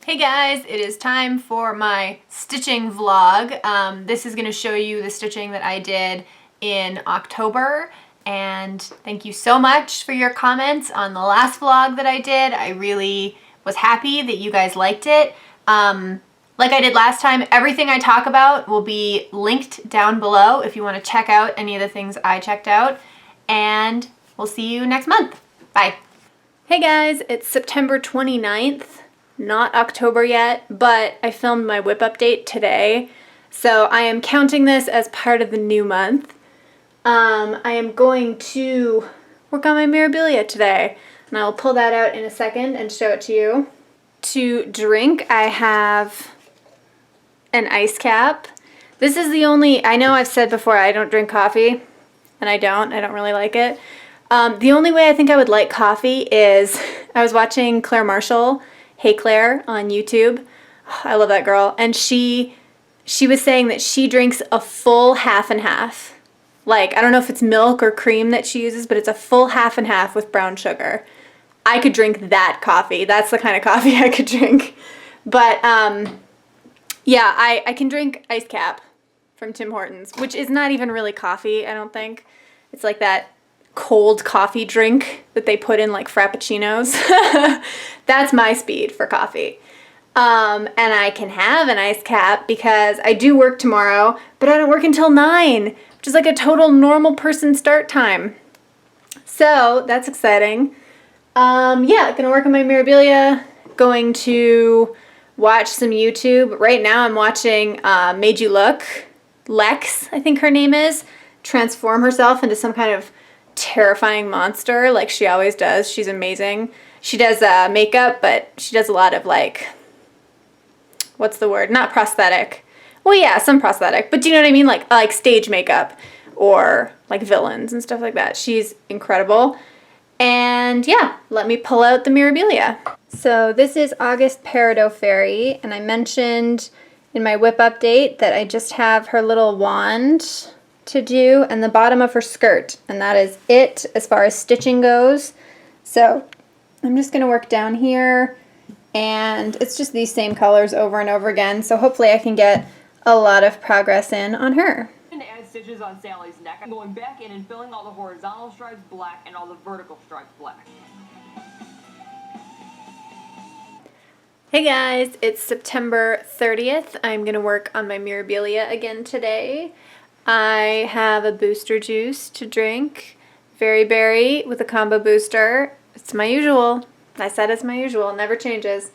Hey guys, it is time for my stitching vlog. This is going to show you the stitching that I did in October, and thank you so much for your comments on the last vlog that I did. I really was happy that you guys liked it. Like I did last time, everything I talk about will be linked down below if you want to check out any of the things I checked out, and we'll see you next month. Bye. Hey guys, it's September 29th. Not October yet, but I filmed my whip update today, so I am counting this as part of the new month. I am going to work on my memorabilia today, and I will pull that out in a second and show it to you. To drink, I have an ice cap. This is the only, I know I've said before I don't drink coffee, and I don't really like it. The only way I think I would like coffee is, I was watching Claire Marshall, Hey Claire, on YouTube. I love that girl. And she was saying that she drinks a full half and half. Like, I don't know if it's milk or cream that she uses, but it's a full half and half with brown sugar. I could drink that coffee. That's the kind of coffee I could drink. But, yeah, I can drink Ice Cap from Tim Hortons, which is not even really coffee, I don't think. It's like that cold coffee drink that they put in like frappuccinos. That's my speed for coffee. And I can have an ice cap because I do work tomorrow, but I don't work until 9, which is like a total normal person start time. So that's exciting. Yeah, gonna work on my memorabilia, going to watch some YouTube. Right now I'm watching Made You Look, Lex, I think her name is, transform herself into some kind of terrifying monster like she always does. She's amazing. She does makeup, but she does a lot of like, what's the word? Not prosthetic. Well, yeah, some prosthetic, but do you know what I mean? Like stage makeup or like villains and stuff like that. She's incredible. And yeah, let me pull out the memorabilia. So this is August Peridot Fairy, and I mentioned in my whip update that I just have her little wand to do and the bottom of her skirt, and that is it as far as stitching goes. So I'm just going to work down here, and it's just these same colors over and over again, so hopefully I can get a lot of progress in on her. And add stitches on Sally's neck. I'm going back in and filling all the horizontal stripes black and all the vertical stripes black. Hey guys, it's September 30th. I'm going to work on my memorabilia again today. I have a booster juice to drink, Very Berry with a combo booster. It's my usual. I said it's my usual, never changes.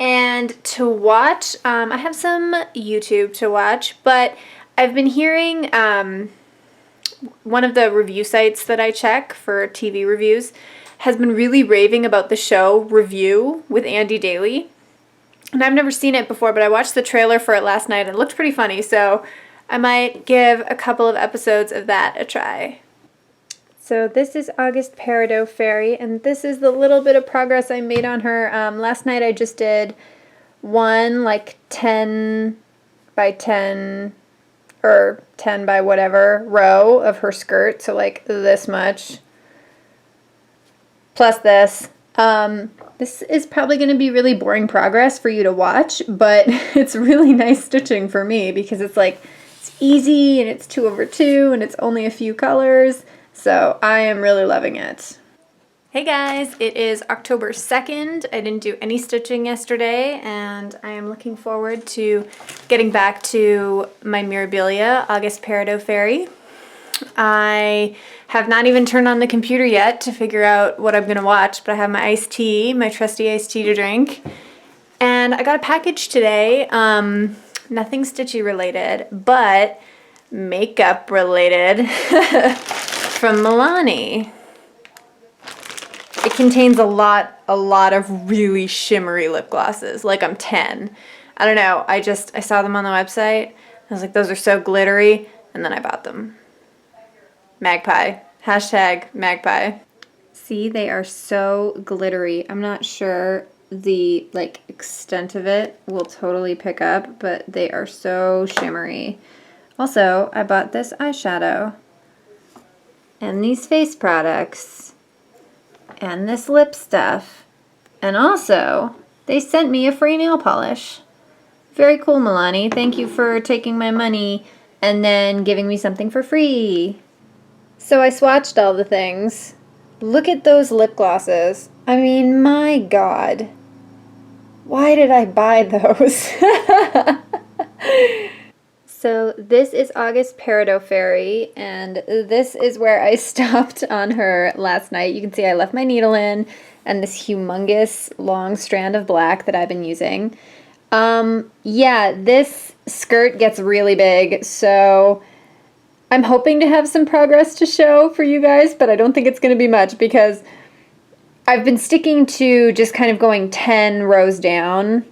And to watch, I have some YouTube to watch, but I've been hearing one of the review sites that I check for TV reviews has been really raving about the show Review with Andy Daly. And I've never seen it before, but I watched the trailer for it last night and it looked pretty funny, so I might give a couple of episodes of that a try. So this is August Peridot Fairy, and this is the little bit of progress I made on her. Last night I just did one like 10 by 10 or 10 by whatever row of her skirt, so like this much, plus this. This is probably going to be really boring progress for you to watch, but it's really nice stitching for me because it's like, easy and it's 2/2 and it's only a few colors, so I am really loving it. Hey guys, it is October 2nd. I didn't do any stitching yesterday, and I am looking forward to getting back to my memorabilia, August Peridot Fairy. I have not even turned on the computer yet to figure out what I'm going to watch, but I have my iced tea, my trusty iced tea to drink, and I got a package today. Nothing stitchy related, but makeup related from Milani. It contains a lot of really shimmery lip glosses, like I'm 10. I don't know, I saw them on the website. I was like, those are so glittery, and then I bought them. Magpie. Hashtag magpie. See, they are so glittery. I'm not sure the like extent of it will totally pick up, but they are so shimmery. Also, I bought this eyeshadow and these face products and this lip stuff, and also They sent me a free nail polish. Very cool, Milani. Thank you for taking my money and then giving me something for free. So I swatched all the things. Look at those lip glosses. I mean, my God. Why did I buy those? So this is August Peridot Fairy, and this is where I stopped on her last night. You can see I left my needle in and this humongous long strand of black that I've been using. Yeah, this skirt gets really big, so I'm hoping to have some progress to show for you guys, but I don't think it's going to be much because I've been sticking to just kind of going 10 rows down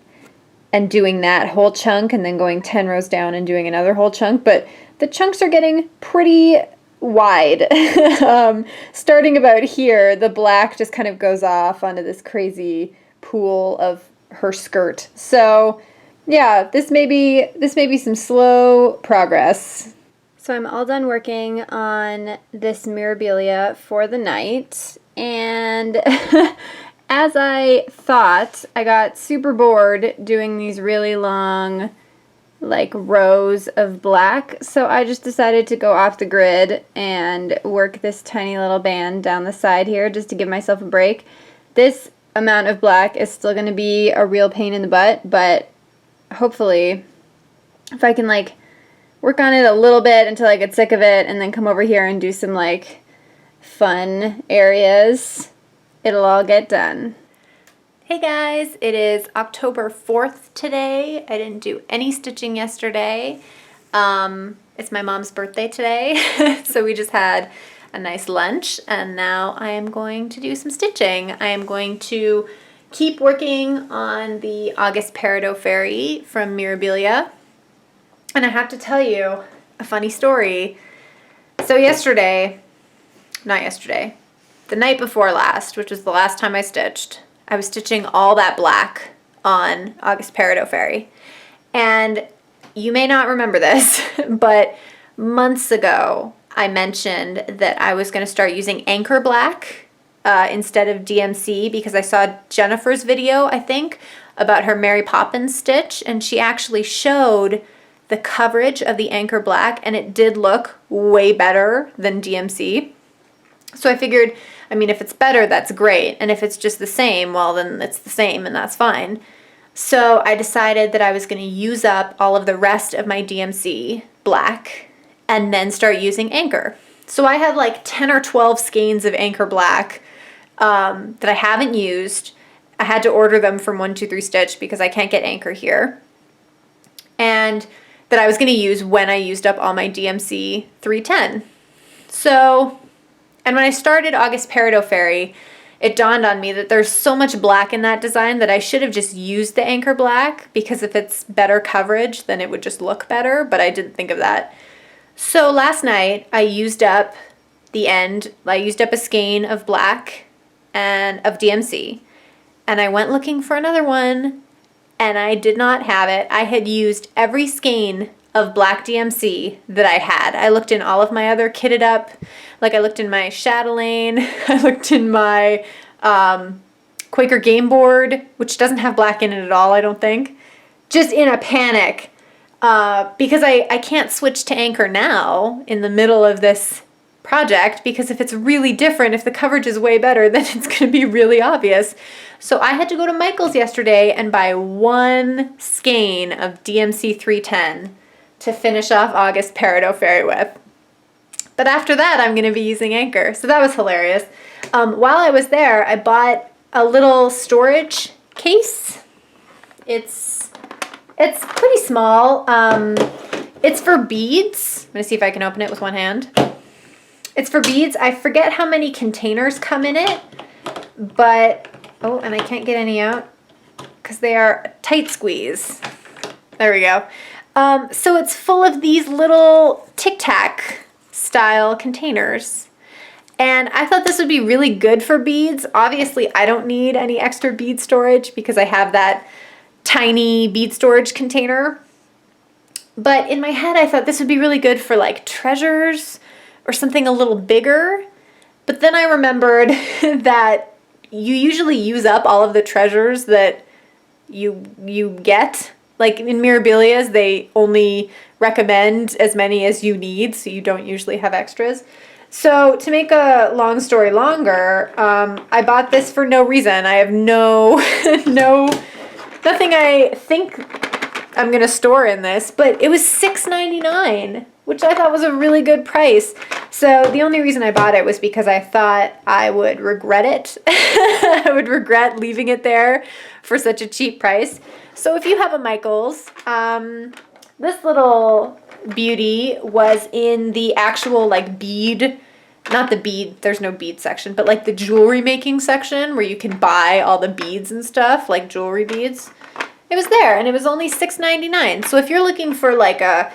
and doing that whole chunk and then going 10 rows down and doing another whole chunk, but the chunks are getting pretty wide. Starting about here, the black just kind of goes off onto this crazy pool of her skirt. So yeah, this may be some slow progress. So I'm all done working on this Mirabilia for the night, and as I thought, I got super bored doing these really long like rows of black, so I just decided to go off the grid and work this tiny little band down the side here just to give myself a break. This amount of black is still going to be a real pain in the butt, but hopefully if I can like work on it a little bit until I get sick of it and then come over here and do some like fun areas, it'll all get done. Hey guys, it is October 4th today. I didn't do any stitching yesterday. It's my mom's birthday today, so we just had a nice lunch, and now I am going to do some stitching. I am going to keep working on the August Peridot Fairy from Mirabilia, and I have to tell you a funny story. So the night before last, which was the last time I stitched, I was stitching all that black on August Peridot Fairy. And you may not remember this, but months ago I mentioned that I was going to start using Anchor Black instead of DMC because I saw Jennifer's video, I think, about her Mary Poppins stitch, and she actually showed the coverage of the Anchor Black, and it did look way better than DMC. So I figured, I mean, if it's better, that's great. And if it's just the same, well, then it's the same and that's fine. So I decided that I was going to use up all of the rest of my DMC black and then start using Anchor. So I have like 10 or 12 skeins of Anchor Black that I haven't used. I had to order them from 123 Stitch because I can't get Anchor here. And that I was going to use when I used up all my DMC 310. So, and when I started August Peridot Fairy, it dawned on me that there's so much black in that design that I should have just used the Anchor Black, because if it's better coverage, then it would just look better, but I didn't think of that. So last night, I used up a skein of black and of DMC, and I went looking for another one, and I did not have it. I had used every skein of black DMC that I had. I looked in all of my other kitted up, like I looked in my chatelaine, I looked in my Quaker game board, which doesn't have black in it at all, I don't think, just in a panic, because I can't switch to Anchor now in the middle of this project, because if it's really different, if the coverage is way better, then it's going to be really obvious. So I had to go to Michael's yesterday and buy one skein of DMC 310 to finish off August Peridot Fairy with. But after that, I'm going to be using Anchor. So that was hilarious. While I was there, I bought a little storage case. It's pretty small. It's for beads. I'm going to see if I can open it with one hand. It's for beads. I forget how many containers come in it, but, oh, and I can't get any out because they are a tight squeeze. There we go. So it's full of these little Tic Tac style containers. And I thought this would be really good for beads. Obviously, I don't need any extra bead storage because I have that tiny bead storage container. But in my head, I thought this would be really good for like treasures or something a little bigger. But then I remembered that you usually use up all of the treasures that you get. Like in Mirabilia's, they only recommend as many as you need, so you don't usually have extras. So to make a long story longer, I bought this for no reason. I have nothing I think I'm gonna store in this, but it was $6.99, which I thought was a really good price. So the only reason I bought it was because I thought I would regret it. I would regret leaving it there for such a cheap price. So if you have a Michaels, this little beauty was in the actual like bead, not the bead, there's no bead section, but like the jewelry making section where you can buy all the beads and stuff, like jewelry beads. It was there, and it was only $6.99. So if you're looking for like a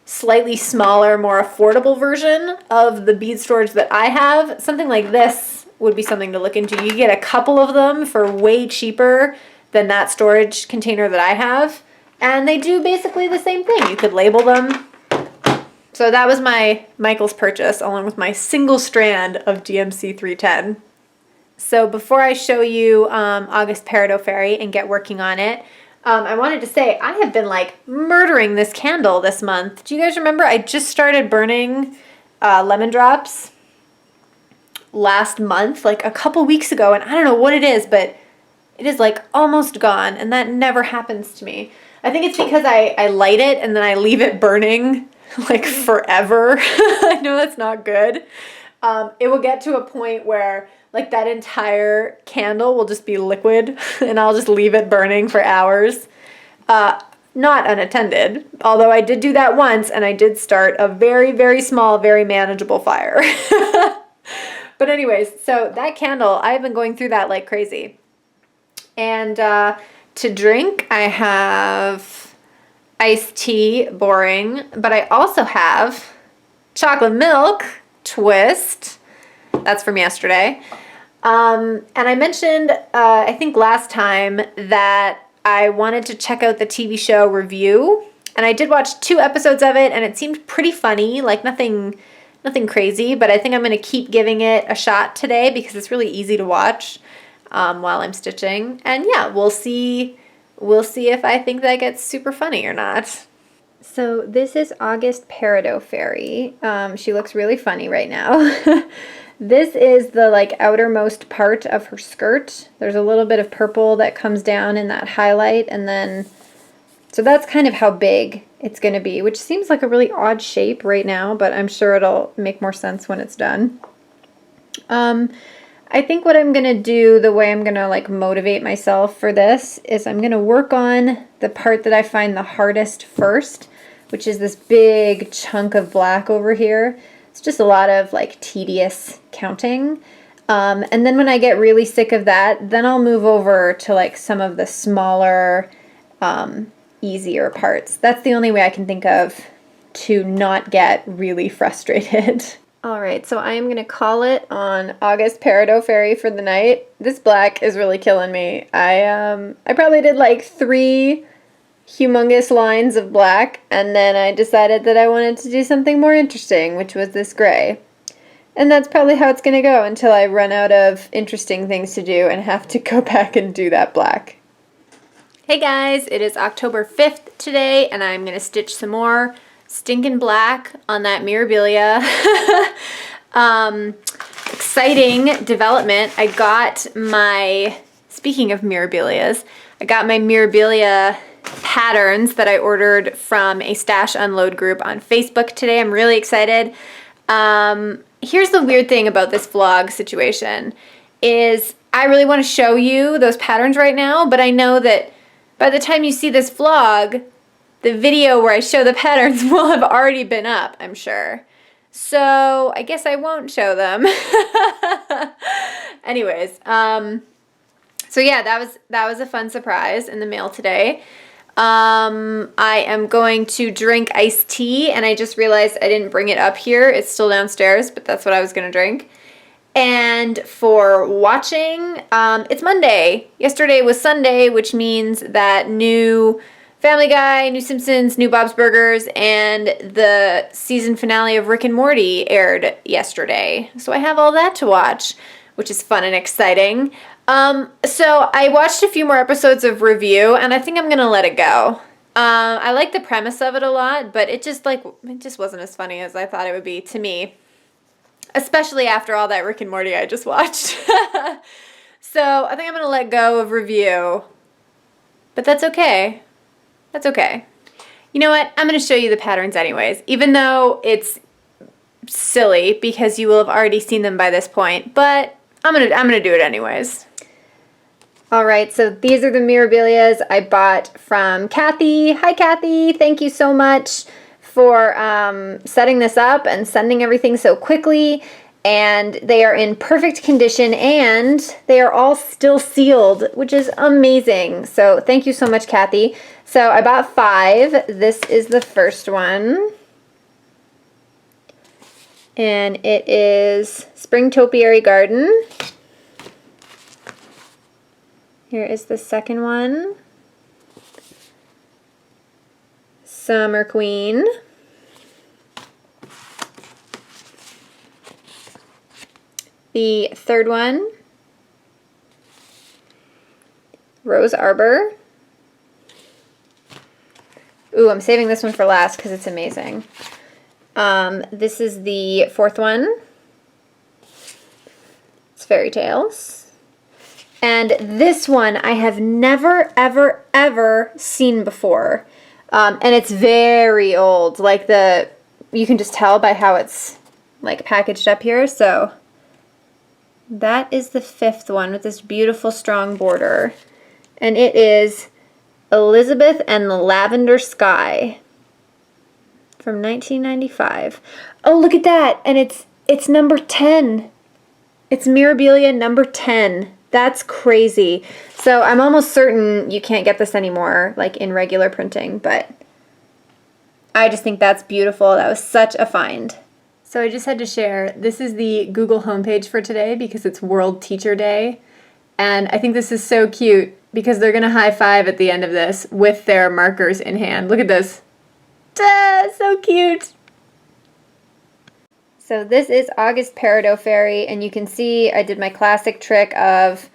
slightly smaller, more affordable version of the bead storage that I have, something like this would be something to look into. You get a couple of them for way cheaper than that storage container that I have, and they do basically the same thing. You could label them. So that was my Michaels purchase, along with my single strand of DMC 310. So before I show you August Peridot Fairy and get working on it, I wanted to say I have been like murdering this candle this month. Do you guys remember I just started burning lemon drops last month, like a couple weeks ago, and I don't know what it is, but it is like almost gone, and that never happens to me. I think it's because I light it and then I leave it burning like forever. I know that's not good. It will get to a point where like that entire candle will just be liquid and I'll just leave it burning for hours. Not unattended, although I did do that once and I did start a very, very small, very manageable fire. But anyways, so that candle, I've been going through that like crazy. And to drink, I have iced tea, boring, but I also have chocolate milk twist. That's from yesterday. And I mentioned, I think last time, that I wanted to check out the TV show Review. And I did watch 2 episodes of it, and it seemed pretty funny, like nothing crazy, but I think I'm going to keep giving it a shot today because it's really easy to watch while I'm stitching. And yeah, we'll see if I think that gets super funny or not. So this is August Peridot Fairy. She looks really funny right now. This is the like outermost part of her skirt. There's a little bit of purple that comes down in that highlight, and then so that's kind of how big it's going to be, which seems like a really odd shape right now, but I'm sure it'll make more sense when it's done. I think what I'm going to do, the way I'm going to like motivate myself for this, is I'm going to work on the part that I find the hardest first, which is this big chunk of black over here. It's just a lot of like tedious counting. And then when I get really sick of that, then I'll move over to like some of the smaller, easier parts. That's the only way I can think of to not get really frustrated. All right, so I am going to call it on August Peridot Fairy for the night. This black is really killing me. I probably did like 3 humongous lines of black, and then I decided that I wanted to do something more interesting, which was this gray. And that's probably how it's going to go until I run out of interesting things to do and have to go back and do that black. Hey guys, it is October 5th today, and I'm going to stitch some more stinking black on that Mirabilia. Exciting development. I got my, speaking of Mirabilias, I got my Mirabilia patterns that I ordered from a stash unload group on Facebook today. I'm really excited. Here's the weird thing about this vlog situation is I really want to show you those patterns right now, but I know that by the time you see this vlog, the video where I show the patterns will have already been up, I'm sure. So I guess I won't show them. Anyways, so yeah, that was a fun surprise in the mail today. I am going to drink iced tea, and I just realized I didn't bring it up here. It's still downstairs, but that's what I was going to drink. And for watching, it's Monday. Yesterday was Sunday, which means that new Family Guy, new Simpsons, new Bob's Burgers, and the season finale of Rick and Morty aired yesterday. So I have all that to watch, which is fun and exciting. So I watched a few more episodes of Review, and I think I'm gonna let it go. I like the premise of it a lot, but it just wasn't as funny as I thought it would be to me. Especially after all that Rick and Morty I just watched. So I think I'm gonna let go of Review. But that's okay. That's okay. You know what? I'm gonna show you the patterns anyways, even though it's silly because you will have already seen them by this point, but I'm gonna do it anyways. All right, so these are the Mirabilias I bought from Kathy. Hi, Kathy. Thank you so much for setting this up and sending everything so quickly. And they are in perfect condition, and they are all still sealed, which is amazing. So thank you so much, Kathy. So I bought 5. This is the first one. And it is Spring Topiary Garden. Here is the second one. Summer Queen. The third one, Rose Arbor. Ooh, I'm saving this one for last because it's amazing. This is the fourth one. It's Fairy Tales. And this one I have never, ever, ever seen before. And it's very old. Like you can just tell by how it's like packaged up here. So that is the 5th one with this beautiful strong border. And it is Elizabeth and the Lavender Sky from 1995. Oh, look at that. And it's number 10. It's Mirabilia number 10. That's crazy. So I'm almost certain you can't get this anymore, like in regular printing, but I just think that's beautiful. That was such a find. So I just had to share, this is the Google homepage for today because it's World Teacher Day. And I think this is so cute because they're going to high five at the end of this with their markers in hand. Look at this. So cute. So this is August Peridot Fairy, and you can see I did my classic trick of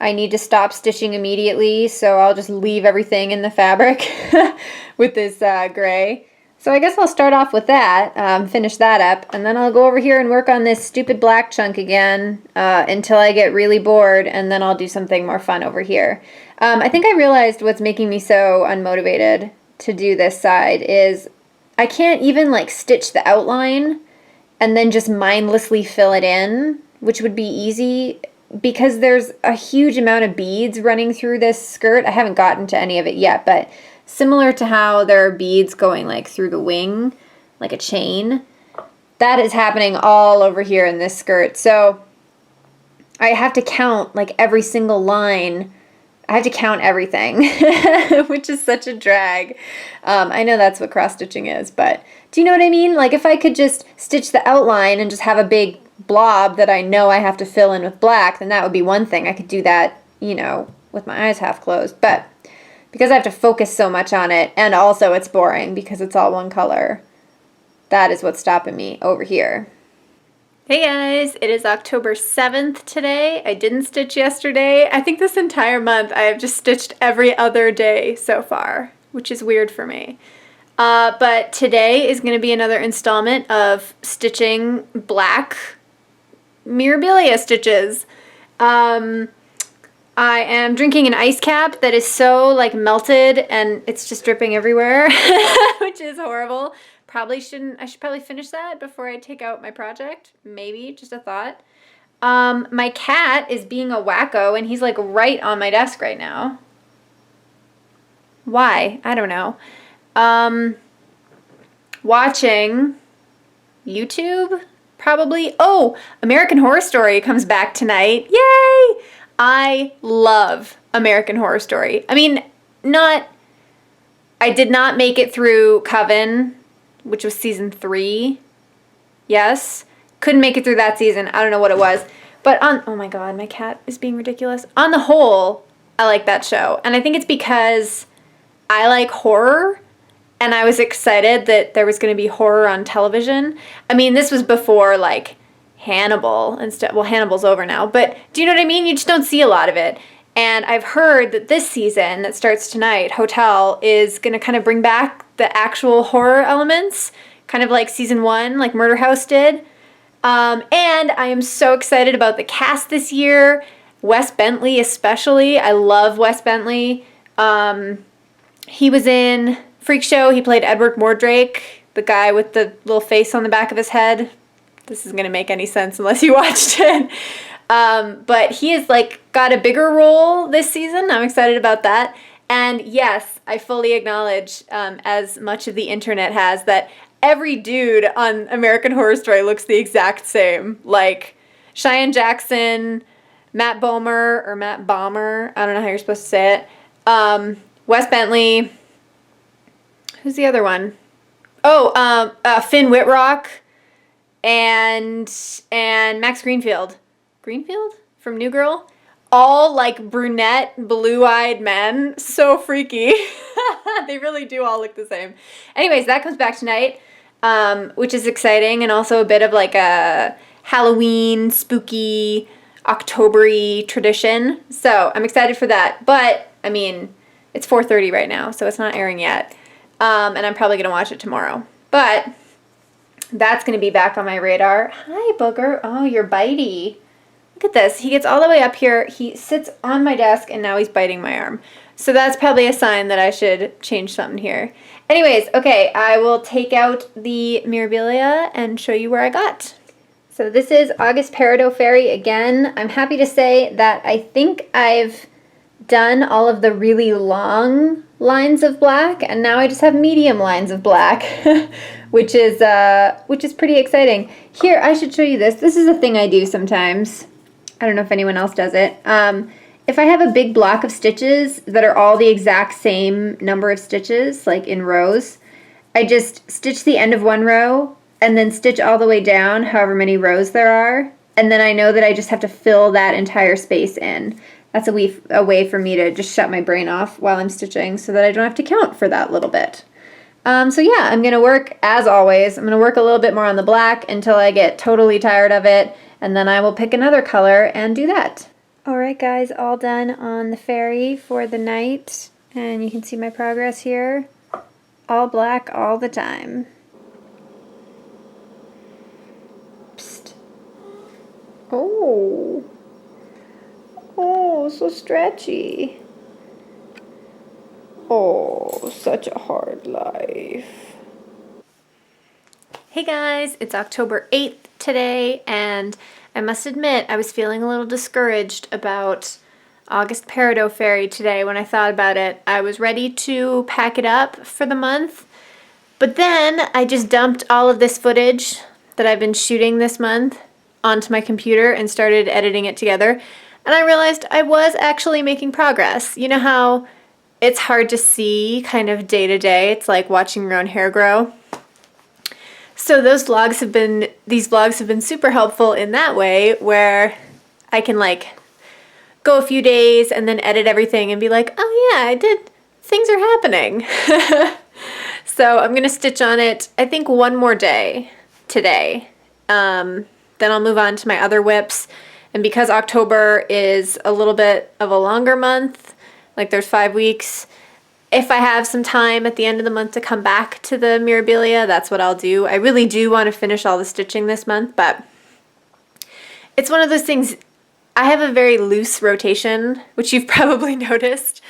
I need to stop stitching immediately, so I'll just leave everything in the fabric with this gray. So I guess I'll start off with that, finish that up, and then I'll go over here and work on this stupid black chunk again until I get really bored, and then I'll do something more fun over here. I think I realized what's making me so unmotivated to do this side is I can't even like stitch the outline and then just mindlessly fill it in, which would be easy because there's a huge amount of beads running through this skirt. I haven't gotten to any of it yet, but similar to how there are beads going like through the wing, like a chain, that is happening all over here in this skirt. So I have to count like every single line. I have to count everything, which is such a drag. I know that's what cross stitching is, but do you know what I mean? Like if I could just stitch the outline and just have a big blob that I know I have to fill in with black, then that would be one thing. I could do that, you know, with my eyes half closed, but because I have to focus so much on it, and also it's boring because it's all one color, that is what's stopping me over here. Hey guys, it is October 7th today. I didn't stitch yesterday. I think this entire month I have just stitched every other day so far, which is weird for me. But today is going to be another installment of stitching black Mirabilia stitches. I am drinking an ice cap that is so like melted and it's just dripping everywhere, which is horrible. I should probably finish that before I take out my project. Maybe, just a thought. My cat is being a wacko and he's like right on my desk right now. Why? I don't know. Watching YouTube, probably. Oh, American Horror Story comes back tonight. Yay! I love American Horror Story. I mean, I did not make it through Coven, which was season 3. Yes. Couldn't make it through that season. I don't know what it was. But oh my god, my cat is being ridiculous. On the whole, I like that show. And I think it's because I like horror, and I was excited that there was going to be horror on television. I mean, this was before, like, Hannibal instead. Well, Hannibal's over now, but do you know what I mean? You just don't see a lot of it. And I've heard that this season that starts tonight, Hotel, is going to kind of bring back the actual horror elements, kind of like season 1, like Murder House did. And I am so excited about the cast this year. Wes Bentley especially. I love Wes Bentley. He was in Freak Show. He played Edward Mordrake, the guy with the little face on the back of his head. This isn't going to make any sense unless you watched it. But he has like got a bigger role this season. I'm excited about that. And yes, I fully acknowledge, as much of the internet has, that every dude on American Horror Story looks the exact same. Like Cheyenne Jackson, Matt Bomer, I don't know how you're supposed to say it. Wes Bentley. Who's the other one? Oh, Finn Whitrock and Max Greenfield. Greenfield from New Girl? All like brunette, blue-eyed men. So freaky. They really do all look the same. Anyways, that comes back tonight, which is exciting, and also a bit of like a Halloween, spooky, October-y tradition. So I'm excited for that. But, I mean, it's 4:30 right now, so it's not airing yet. And I'm probably going to watch it tomorrow. But that's going to be back on my radar. Hi, Booger. Oh, you're bitey. Look at this. He gets all the way up here. He sits on my desk, and now he's biting my arm. So that's probably a sign that I should change something here. Anyways, okay, I will take out the Mirabilia and show you where I got. So this is August Peridot Fairy again. I'm happy to say that I think I've done all of the really long lines of black, and now I just have medium lines of black, which is pretty exciting. Here, I should show you this. This is a thing I do sometimes. I don't know if anyone else does it. If I have a big block of stitches that are all the exact same number of stitches, like in rows, I just stitch the end of one row and then stitch all the way down, however many rows there are, and then I know that I just have to fill that entire space in. That's a way for me to just shut my brain off while I'm stitching so that I don't have to count for that little bit. So yeah, I'm going to work, as always, I'm going to work a little bit more on the black until I get totally tired of it, and then I will pick another color and do that. Alright guys, all done on the fairy for the night, and you can see my progress here. All black all the time. Psst. Oh. Oh, so stretchy. Oh, such a hard life. Hey guys, it's October 8th today, and I must admit I was feeling a little discouraged about August Peridot Fairy today when I thought about it. I was ready to pack it up for the month, but then I just dumped all of this footage that I've been shooting this month onto my computer and started editing it together. And I realized I was actually making progress. You know how it's hard to see kind of day to day? It's like watching your own hair grow. So these vlogs have been super helpful in that way, where I can like go a few days and then edit everything and be like, oh yeah, I did, things are happening. So I'm gonna stitch on it, I think, one more day today. Then I'll move on to my other whips. And because October is a little bit of a longer month, like there's 5 weeks, if I have some time at the end of the month to come back to the Mirabilia, that's what I'll do. I really do want to finish all the stitching this month, but it's one of those things, I have a very loose rotation, which you've probably noticed,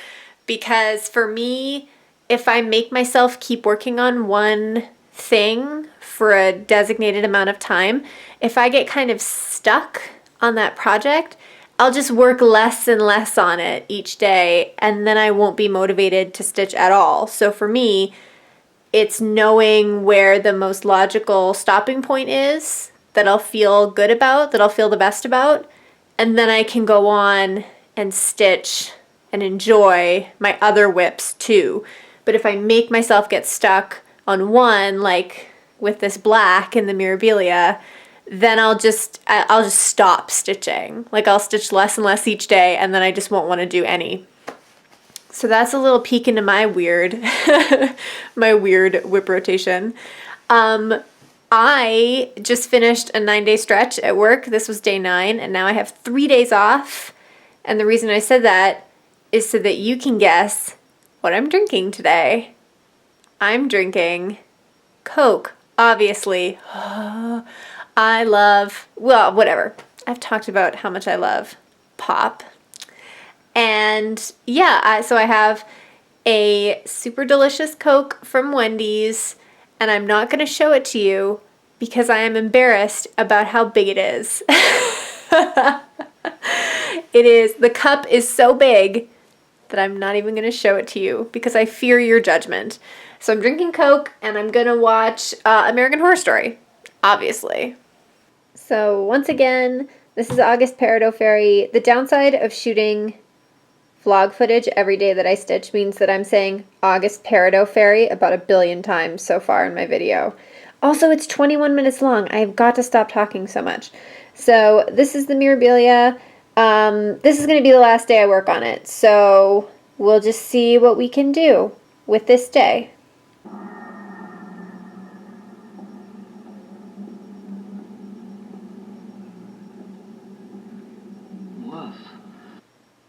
because for me, if I make myself keep working on one thing for a designated amount of time, if I get kind of stuck on that project, I'll just work less and less on it each day, and then I won't be motivated to stitch at all. So for me, it's knowing where the most logical stopping point is that I'll feel good about, that I'll feel the best about, and then I can go on and stitch and enjoy my other whips too. But if I make myself get stuck on one, like with this black in the Mirabilia, then I'll just stop stitching. Like I'll stitch less and less each day, and then I just won't want to do any. So that's a little peek into my weird, my weird whip rotation. I just finished a 9-day stretch at work. This was day 9, and now I have 3 days off. And the reason I said that is so that you can guess what I'm drinking today. I'm drinking Coke, obviously. I love, well, whatever. I've talked about how much I love pop. And yeah, so I have a super delicious Coke from Wendy's, and I'm not going to show it to you because I am embarrassed about how big it is. The cup is so big that I'm not even going to show it to you because I fear your judgment. So I'm drinking Coke, and I'm going to watch American Horror Story, obviously. So once again, this is August Peridot Ferry. The downside of shooting vlog footage every day that I stitch means that I'm saying August Peridot Ferry about 1 billion times so far in my video. Also, it's 21 minutes long. I've got to stop talking so much. So this is the Mirabilia. This is going to be the last day I work on it. So we'll just see what we can do with this day.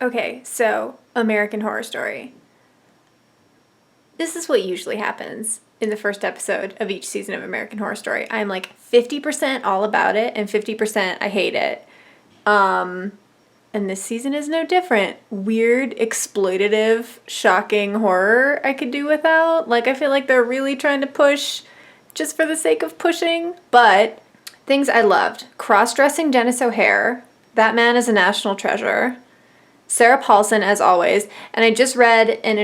Okay, so American Horror Story. This is what usually happens in the first episode of each season of American Horror Story. I'm like 50% all about it and 50% I hate it. And this season is no different. Weird, exploitative, shocking horror I could do without. Like, I feel like they're really trying to push just for the sake of pushing. But things I loved. Cross-dressing Dennis O'Hare. That man is a national treasure. Sarah Paulson, as always. And I just read an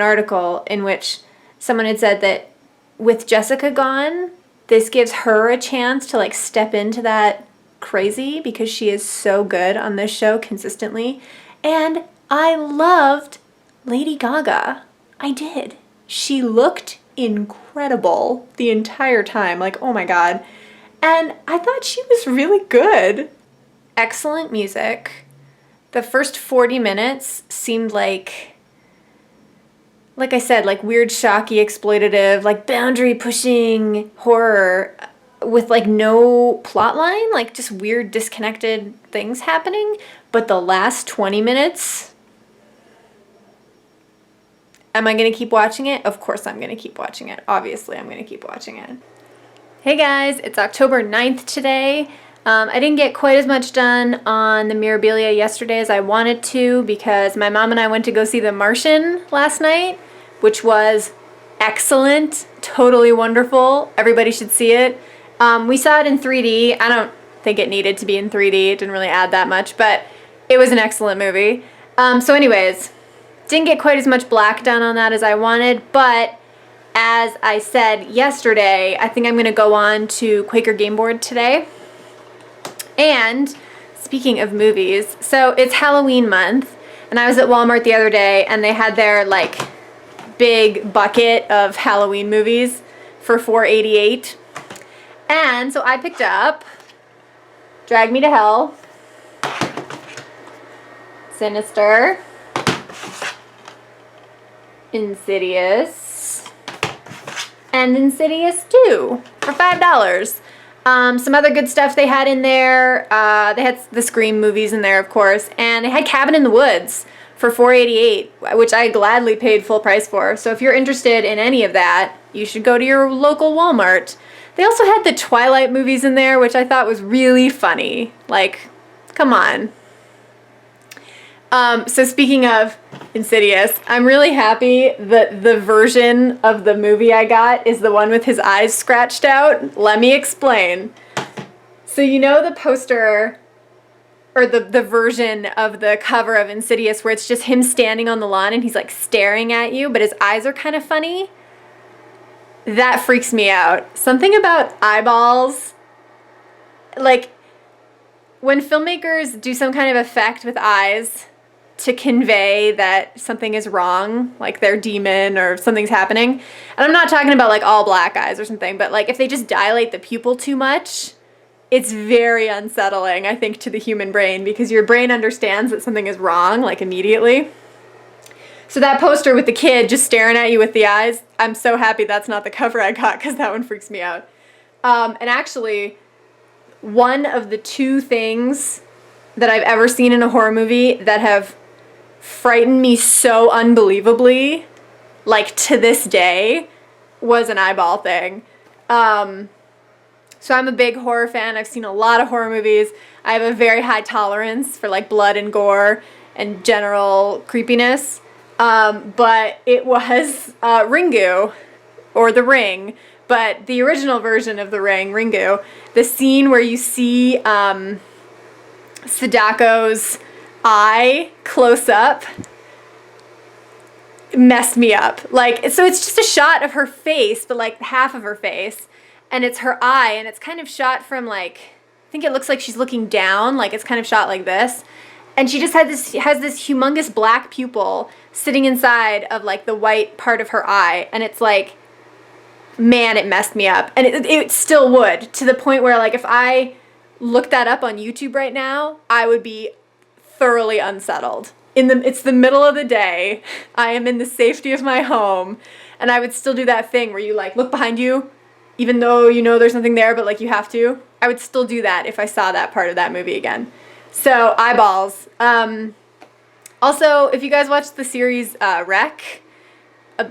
article in which someone had said that with Jessica gone, this gives her a chance to like step into that crazy because she is so good on this show consistently. And I loved Lady Gaga. I did. She looked incredible the entire time. Like, oh my God. And I thought she was really good. Excellent music. The first 40 minutes seemed like I said, like weird, shocky, exploitative, like boundary pushing horror with like no plot line, like just weird, disconnected things happening. But the last 20 minutes, am I going to keep watching it? Of course I'm going to keep watching it. Obviously I'm going to keep watching it. Hey guys, it's October 9th today. I didn't get quite as much done on the Mirabilia yesterday as I wanted to because my mom and I went to go see The Martian last night, which was excellent, totally wonderful. Everybody should see it. We saw it in 3D. I don't think it needed to be in 3D. It didn't really add that much, but it was an excellent movie. So anyways, didn't get quite as much black done on that as I wanted, but as I said yesterday, I think I'm going to go on to Quaker Game Board today. And speaking of movies, so it's Halloween month, and I was at Walmart the other day, and they had their like big bucket of Halloween movies for $4.88. And so I picked up Drag Me to Hell, Sinister, Insidious, and Insidious 2 for $5. Some other good stuff they had in there. They had the Scream movies in there, of course, and they had Cabin in the Woods for $4.88, which I gladly paid full price for. So if you're interested in any of that, you should go to your local Walmart. They also had the Twilight movies in there, which I thought was really funny. Like, come on. So speaking of Insidious, I'm really happy that the version of the movie I got is the one with his eyes scratched out. Let me explain. So you know the poster, or the version of the cover of Insidious where it's just him standing on the lawn and he's like staring at you, but his eyes are kind of funny? That freaks me out. Something about eyeballs, like when filmmakers do some kind of effect with eyes to convey that something is wrong, like they're demon or something's happening. And I'm not talking about like all black eyes or something, but like if they just dilate the pupil too much, it's very unsettling, I think, to the human brain because your brain understands that something is wrong like immediately. So that poster with the kid just staring at you with the eyes, I'm so happy that's not the cover I got because that one freaks me out. And actually, one of the two things that I've ever seen in a horror movie that have frightened me so unbelievably, like to this day, was an eyeball thing. So I'm a big horror fan. I've seen a lot of horror movies. I have a very high tolerance for like blood and gore and general creepiness. But it was Ringu, or The Ring, but the original version of The Ring, Ringu, the scene where you see Sadako's eye close up messed me up. Like, so it's just a shot of her face, but like half of her face, and it's her eye, and it's kind of shot from like, I think it looks like she's looking down, like it's kind of shot like this. And she just has this humongous black pupil sitting inside of like the white part of her eye, and it's like, man, it messed me up. And it still would, to the point where like if I looked that up on YouTube right now, I would be thoroughly unsettled. It's the middle of the day, I am in the safety of my home, and I would still do that thing where you like look behind you, even though you know there's nothing there, but like you have to. I would still do that if I saw that part of that movie again. So, eyeballs. Also, if you guys watched the series Wreck,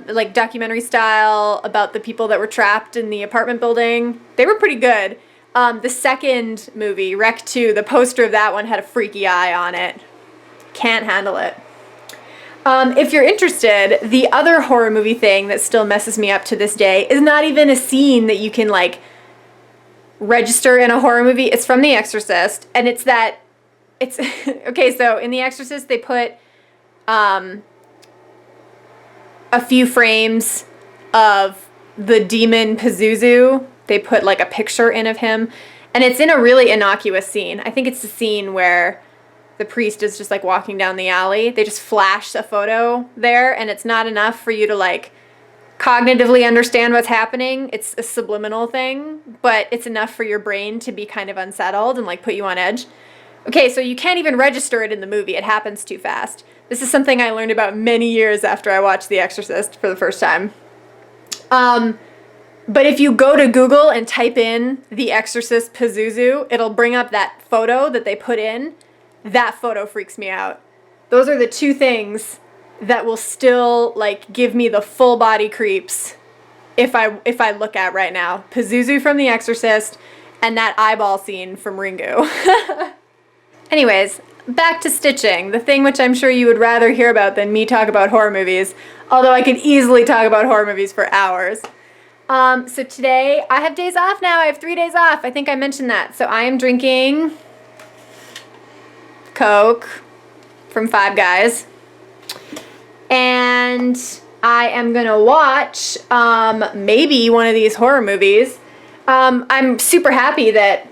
like documentary style about the people that were trapped in the apartment building, they were pretty good. The second movie, Wreck 2, the poster of that one had a freaky eye on it. Can't handle it. If you're interested, the other horror movie thing that still messes me up to this day is not even a scene that you can like register in a horror movie. It's from The Exorcist, and it's okay, so in The Exorcist they put a few frames of the demon Pazuzu. They put like a picture in of him, and it's in a really innocuous scene. I think it's the scene where the priest is just like walking down the alley. They just flash a photo there, and it's not enough for you to like cognitively understand what's happening. It's a subliminal thing, but it's enough for your brain to be kind of unsettled and like put you on edge. Okay, so you can't even register it in the movie. It happens too fast. This is something I learned about many years after I watched The Exorcist for the first time. But if you go to Google and type in The Exorcist Pazuzu, it'll bring up that photo that they put in. That photo freaks me out. Those are the two things that will still like give me the full body creeps if I look at right now. Pazuzu from The Exorcist and that eyeball scene from Ringu. Anyways, back to stitching, the thing which I'm sure you would rather hear about than me talk about horror movies, although I could easily talk about horror movies for hours. So today, I have days off now. I have 3 days off. I think I mentioned that. So I am drinking Coke from Five Guys. And I am going to watch maybe one of these horror movies. I'm super happy that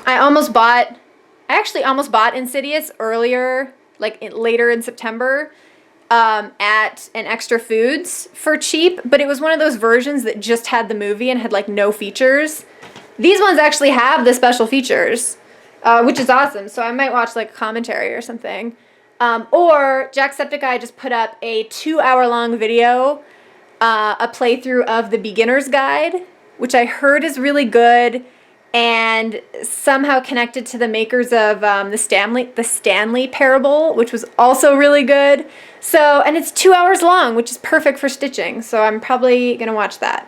I actually almost bought Insidious earlier, like later in September, at an Extra Foods for cheap, but it was one of those versions that just had the movie and had like no features. These ones actually have the special features, which is awesome, so I might watch like a commentary or something. Or Jacksepticeye just put up a 2-hour-long video, a playthrough of The Beginner's Guide, which I heard is really good, and somehow connected to the makers of the Stanley Parable, which was also really good. So, and it's 2 hours long, which is perfect for stitching, so I'm probably gonna watch that.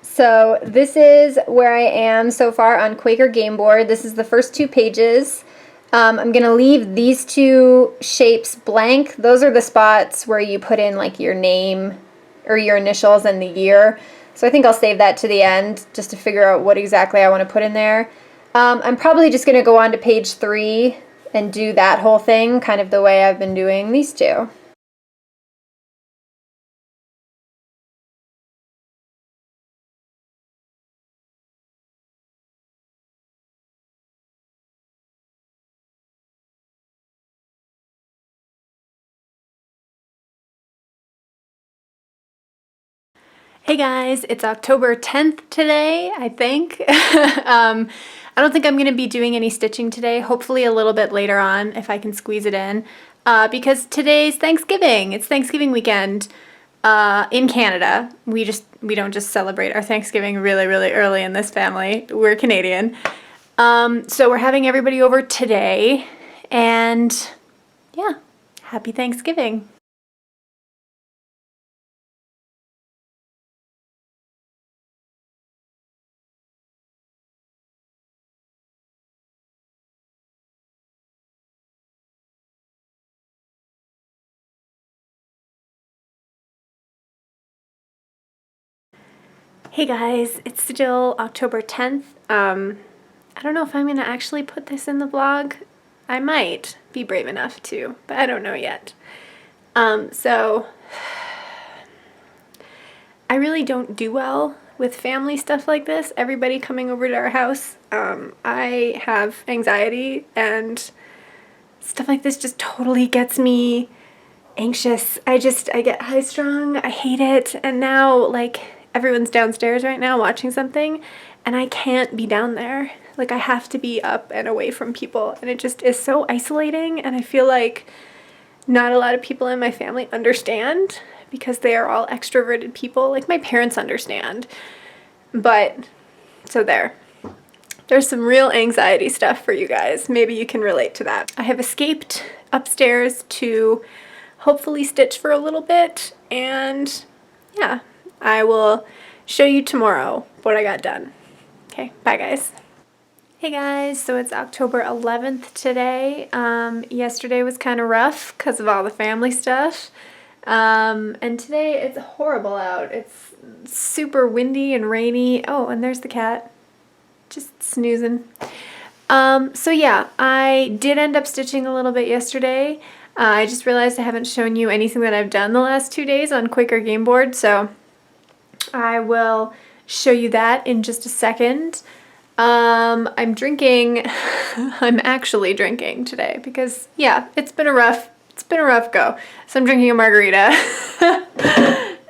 So this is where I am so far on Quaker Game Board. This is the first 2 pages. I'm gonna leave these 2 shapes blank. Those are the spots where you put in like your name or your initials and the year. So I think I'll save that to the end just to figure out what exactly I want to put in there. I'm probably just going to go on to page 3 and do that whole thing kind of the way I've been doing these 2. Hey guys, it's October 10th today, I think. I don't think I'm going to be doing any stitching today, hopefully a little bit later on if I can squeeze it in. because today's Thanksgiving. It's Thanksgiving weekend in Canada. We don't just celebrate our Thanksgiving really, really early in this family. We're Canadian. So we're having everybody over today, and yeah, happy Thanksgiving. Hey guys, it's still October 10th. I don't know if I'm going to actually put this in the vlog. I might be brave enough to, but I don't know yet. So I really don't do well with family stuff like this, everybody coming over to our house. I have anxiety, and stuff like this just totally gets me anxious. I get high strung. I hate it. And now, like, everyone's downstairs right now watching something, and I can't be down there. Like, I have to be up and away from people, and it just is so isolating, and I feel like not a lot of people in my family understand because they are all extroverted people. Like, my parents understand, but so there's some real anxiety stuff for you guys. Maybe you can relate to that. I have escaped upstairs to hopefully stitch for a little bit, and yeah, I will show you tomorrow what I got done. Okay, bye guys. Hey guys, so it's October 11th today. Yesterday was kind of rough because of all the family stuff. And today it's horrible out. It's super windy and rainy. Oh, and there's the cat. Just snoozing. So yeah, I did end up stitching a little bit yesterday. I just realized I haven't shown you anything that I've done the last 2 days on Quaker Game Board, so I will show you that in just a second. I'm drinking, I'm actually drinking today because, yeah, it's been a rough go. So I'm drinking a margarita.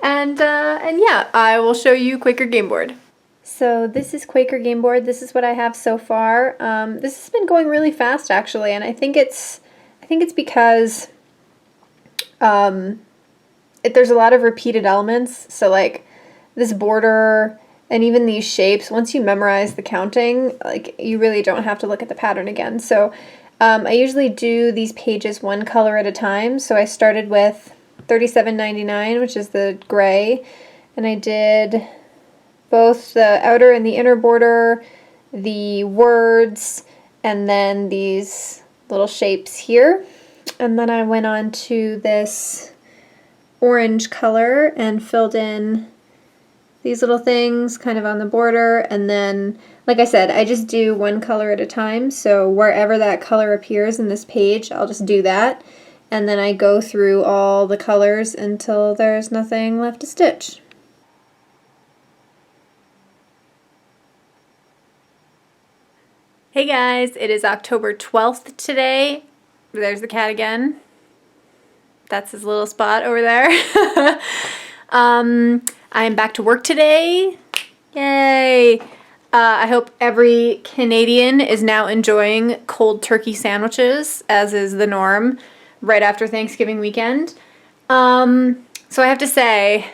And yeah, I will show you Quaker Game Board. So this is Quaker Game Board. This is what I have so far. This has been going really fast actually, and I think it's because there's a lot of repeated elements. So like this border and even these shapes, once you memorize the counting, like you really don't have to look at the pattern again. So I usually do these pages one color at a time. So I started with 37.99, which is the gray, and I did both the outer and the inner border, the words, and then these little shapes here. And then I went on to this orange color and filled in these little things kind of on the border, and then, like I said, I just do one color at a time, so wherever that color appears in this page, I'll just do that, and then I go through all the colors until there's nothing left to stitch. Hey guys, it is October 12th today. There's the cat again. That's his little spot over there. I am back to work today. Yay! I hope every Canadian is now enjoying cold turkey sandwiches, as is the norm, right after Thanksgiving weekend. So I have to say,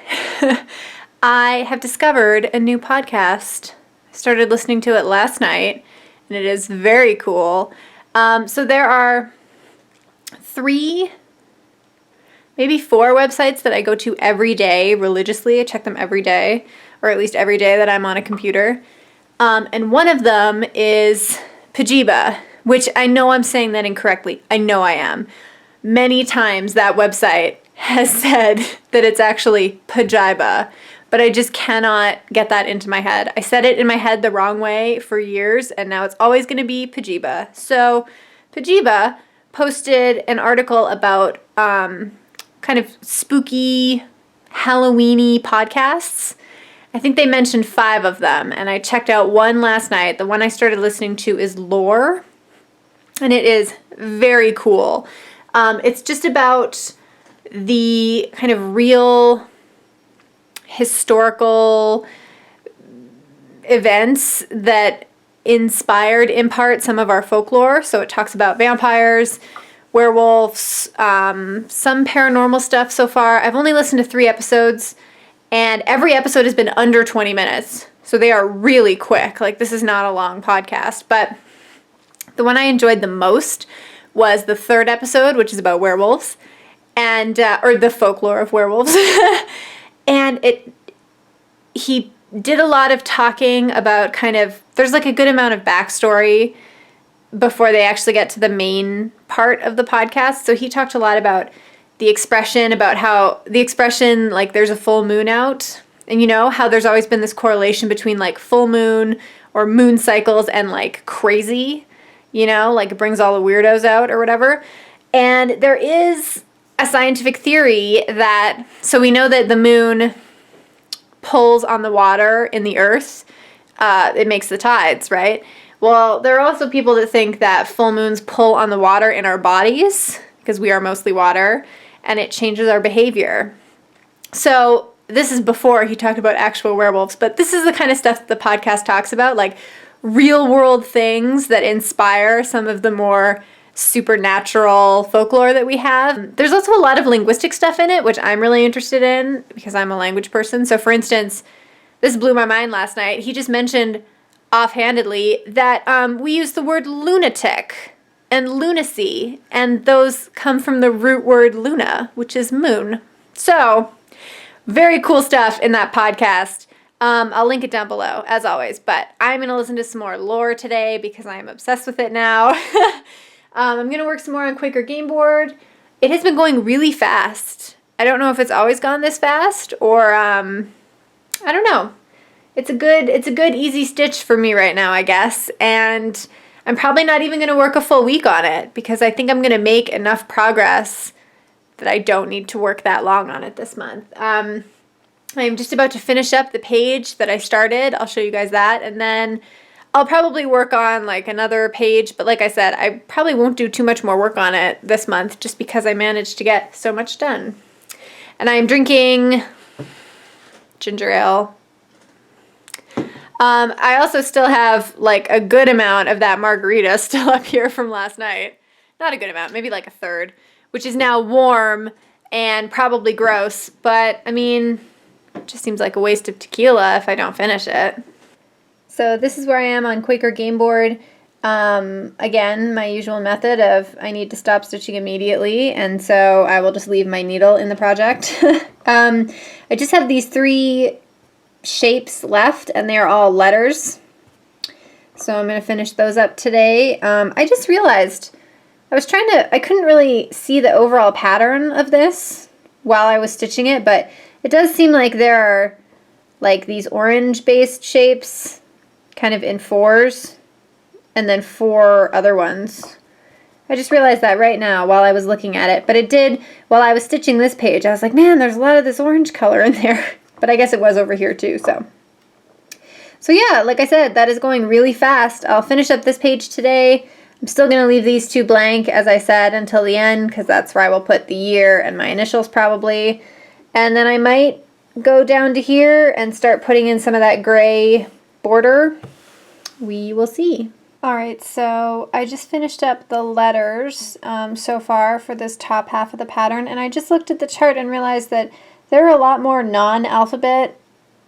I have discovered a new podcast. I started listening to it last night, and it is very cool. So there are 3, maybe 4 websites that I go to every day religiously. I check them every day, or at least every day that I'm on a computer. And one of them is Pajiba, which I know I'm saying that incorrectly. I know I am. Many times that website has said that it's actually Pajiba, but I just cannot get that into my head. I said it in my head the wrong way for years, and now it's always going to be Pajiba. So Pajiba posted an article about kind of spooky, Halloween-y podcasts. I think they mentioned 5 of them, and I checked out one last night. The one I started listening to is Lore, and it is very cool. It's just about the kind of real historical events that inspired, in part, some of our folklore. So it talks about vampires, werewolves, some paranormal stuff so far. I've only listened to 3 episodes, and every episode has been under 20 minutes. So they are really quick. Like, this is not a long podcast. But the one I enjoyed the most was the 3rd episode, which is about werewolves, and or the folklore of werewolves. And he did a lot of talking about kind of, there's like a good amount of backstory before they actually get to the main part of the podcast. So he talked a lot about the expression, like there's a full moon out, and you know how there's always been this correlation between like full moon or moon cycles and like crazy, you know, like it brings all the weirdos out or whatever. And there is a scientific theory that, so we know that the moon pulls on the water in the earth, it makes the tides, right? Well, there are also people that think that full moons pull on the water in our bodies, because we are mostly water, and it changes our behavior. So this is before he talked about actual werewolves, but this is the kind of stuff that the podcast talks about, like real world things that inspire some of the more supernatural folklore that we have. There's also a lot of linguistic stuff in it, which I'm really interested in because I'm a language person. So for instance, this blew my mind last night. He just mentioned offhandedly that we use the word lunatic and lunacy, and those come from the root word luna, which is moon. So very cool stuff in that podcast. I'll link it down below, as always, but I'm going to listen to some more lore today because I'm obsessed with it now. I'm going to work some more on Quaker Game Board. It has been going really fast. I don't know if it's always gone this fast, or I don't know. It's a good easy stitch for me right now, I guess. And I'm probably not even going to work a full week on it because I think I'm going to make enough progress that I don't need to work that long on it this month. I'm just about to finish up the page that I started. I'll show you guys that. And then I'll probably work on like another page, but like I said, I probably won't do too much more work on it this month just because I managed to get so much done. And I'm drinking ginger ale. I also still have like a good amount of that margarita still up here from last night. Not a good amount, maybe like a third, which is now warm and probably gross, but I mean, it just seems like a waste of tequila if I don't finish it. So this is where I am on Quaker Game Board. Again, my usual method of I need to stop stitching immediately, and so I will just leave my needle in the project. I just have these 3 shapes left, and they are all letters. So I'm going to finish those up today. I just realized I couldn't really see the overall pattern of this while I was stitching it, but it does seem like there are like these orange-based shapes kind of in 4s, and then 4 other ones. I just realized that right now while I was looking at it, but it did while I was stitching this page. I was like, man, there's a lot of this orange color in there, but I guess it was over here too, so yeah, like I said, that is going really fast. I'll finish up this page today. I'm still going to leave these 2 blank, as I said, until the end, because that's where I will put the year and my initials probably, and then I might go down to here and start putting in some of that gray border. We will see. Alright, so I just finished up the letters so far for this top half of the pattern, and I just looked at the chart and realized that there are a lot more non-alphabet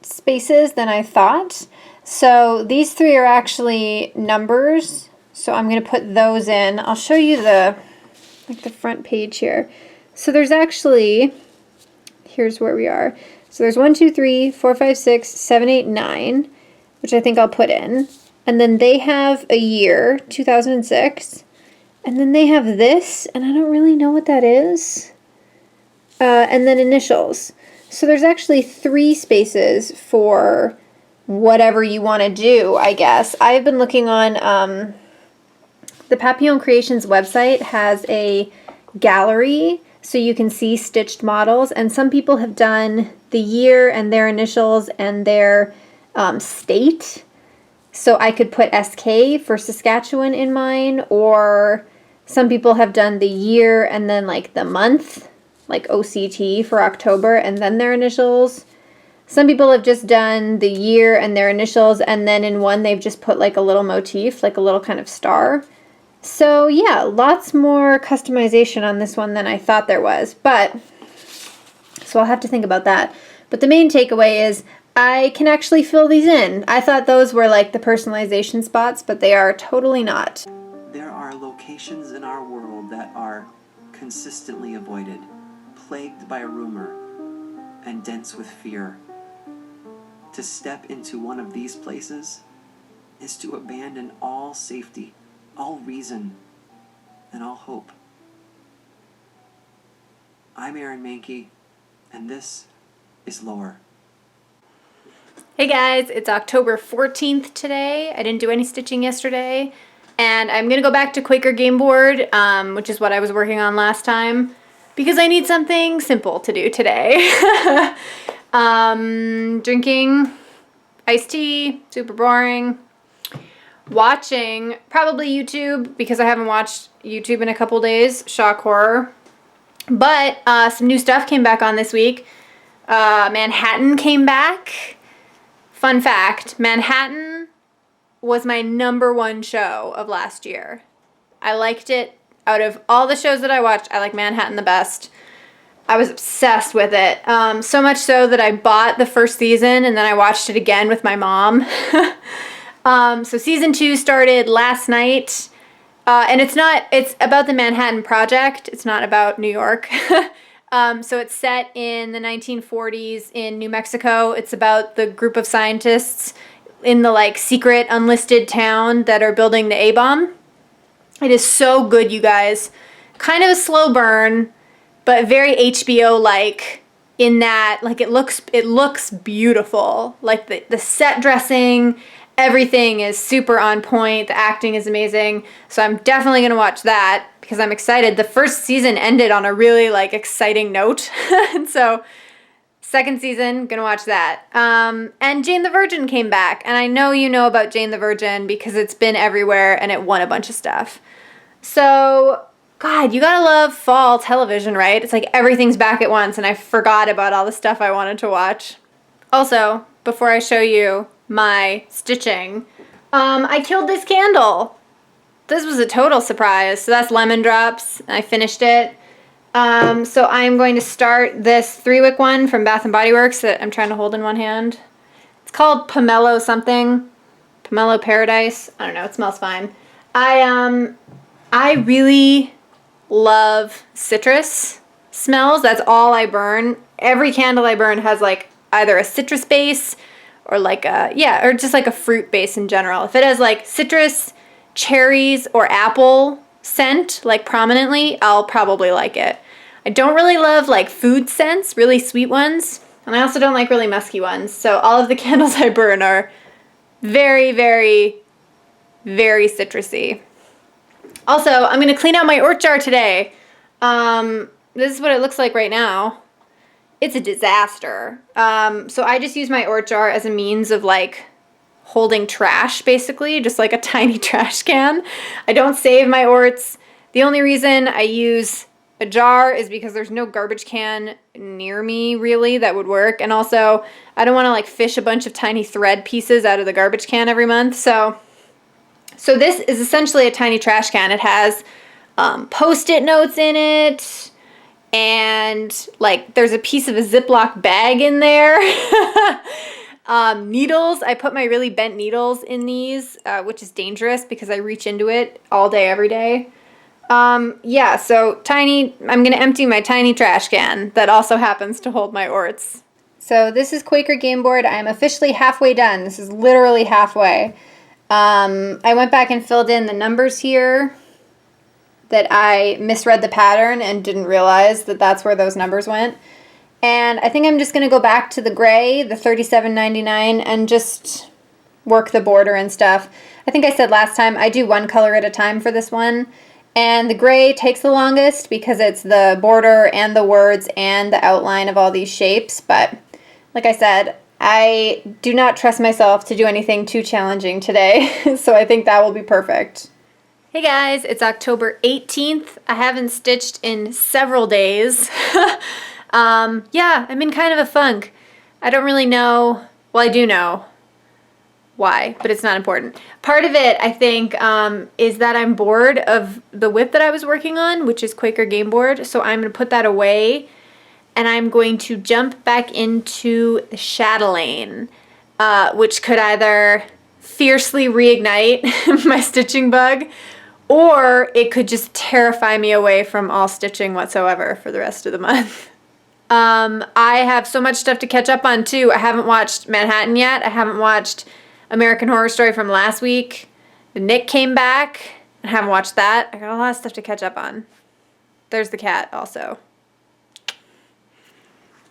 spaces than I thought. So these 3 are actually numbers, so I'm going to put those in. I'll show you the front page here. So there's actually, here's where we are. So there's 1, 2, 3, 4, 5, 6, 7, 8, 9, which I think I'll put in. And then they have a year, 2006. And then they have this, and I don't really know what that is. And then initials. So there's actually 3 spaces for whatever you want to do, I guess. I've been looking on, the Papillon Creations website has a gallery, so you can see stitched models, and some people have done the year and their initials and their state. So I could put SK for Saskatchewan in mine, or some people have done the year and then like the month, like OCT for October, and then their initials. Some people have just done the year and their initials, and then in one they've just put like a little motif, like a little kind of star. So yeah, lots more customization on this one than I thought there was, so I'll have to think about that. But the main takeaway is I can actually fill these in. I thought those were like the personalization spots, but they are totally not. There are locations in our world that are consistently avoided, plagued by rumor, and dense with fear. To step into one of these places is to abandon all safety, all reason, and all hope. I'm Aaron Mankey, and this is Lore. Hey guys, it's October 14th today. I didn't do any stitching yesterday, and I'm gonna go back to Quaker Game Board, which is what I was working on last time, because I need something simple to do today. Drinking iced tea, super boring. Watching probably YouTube, because I haven't watched YouTube in a couple days, shock horror. But some new stuff came back on this week. Manhattan came back. Fun fact, Manhattan was my #1 show of last year. I liked it. Out of all the shows that I watched, I like Manhattan the best. I was obsessed with it. So much so that I bought the first season and then I watched it again with my mom. So season 2 started last night. And it's about the Manhattan Project. It's not about New York. So it's set in the 1940s in New Mexico. It's about the group of scientists in the like secret unlisted town that are building the A-bomb. It is so good, you guys. Kind of a slow burn, but very HBO-like in that like it looks beautiful. Like the set dressing, everything is super on point. The acting is amazing. So I'm definitely going to watch that because I'm excited. The first season ended on a really like exciting note. And so second season, going to watch that. And Jane the Virgin came back. And I know you know about Jane the Virgin because it's been everywhere and it won a bunch of stuff. So, God, you gotta love fall television, right? It's like everything's back at once and I forgot about all the stuff I wanted to watch. Also, before I show you my stitching, I killed this candle. This was a total surprise. So that's Lemon Drops. I finished it. So I'm going to start this 3-wick one from Bath & Body Works that I'm trying to hold in one hand. It's called Pomelo something. Pomelo Paradise. I don't know. It smells fine. I really love citrus smells. That's all I burn. Every candle I burn has like either a citrus base or like or just like a fruit base in general. If it has like citrus, cherries, or apple scent like prominently, I'll probably like it. I don't really love like food scents, really sweet ones, and I also don't like really musky ones. So all of the candles I burn are very, very, very citrusy. Also, I'm going to clean out my Oort jar today. This is what it looks like right now. It's a disaster. So I just use my Oort jar as a means of like holding trash, basically, just like a tiny trash can. I don't save my Oorts. The only reason I use a jar is because there's no garbage can near me, really, that would work. And also, I don't want to like fish a bunch of tiny thread pieces out of the garbage can every month. So this is essentially a tiny trash can. It has Post-it notes in it, and like there's a piece of a Ziploc bag in there. Needles. I put my really bent needles in these, which is dangerous because I reach into it all day, every day. Yeah, so tiny. I'm going to empty my tiny trash can that also happens to hold my Oorts. So this is Quaker Game Board. I am officially halfway done. This is literally halfway. I went back and filled in the numbers here that I misread the pattern and didn't realize that that's where those numbers went. And I think I'm just going to go back to the gray, the $37.99, and just work the border and stuff. I think I said last time I do one color at a time for this one. And the gray takes the longest because it's the border and the words and the outline of all these shapes. But like I said, I do not trust myself to do anything too challenging today, so I think that will be perfect. Hey guys, it's October 18th. I haven't stitched in several days. Yeah, I'm in kind of a funk. I don't really know, well I do know why, but it's not important. Part of it, I think, is that I'm bored of the whip that I was working on, which is Quaker Game Board. So I'm going to put that away, and I'm going to jump back into the chatelaine, which could either fiercely reignite my stitching bug, or it could just terrify me away from all stitching whatsoever for the rest of the month. I have so much stuff to catch up on too. I haven't watched Manhattan yet. I haven't watched American Horror Story from last week. Nick came back. I haven't watched that. I got a lot of stuff to catch up on. There's the cat also.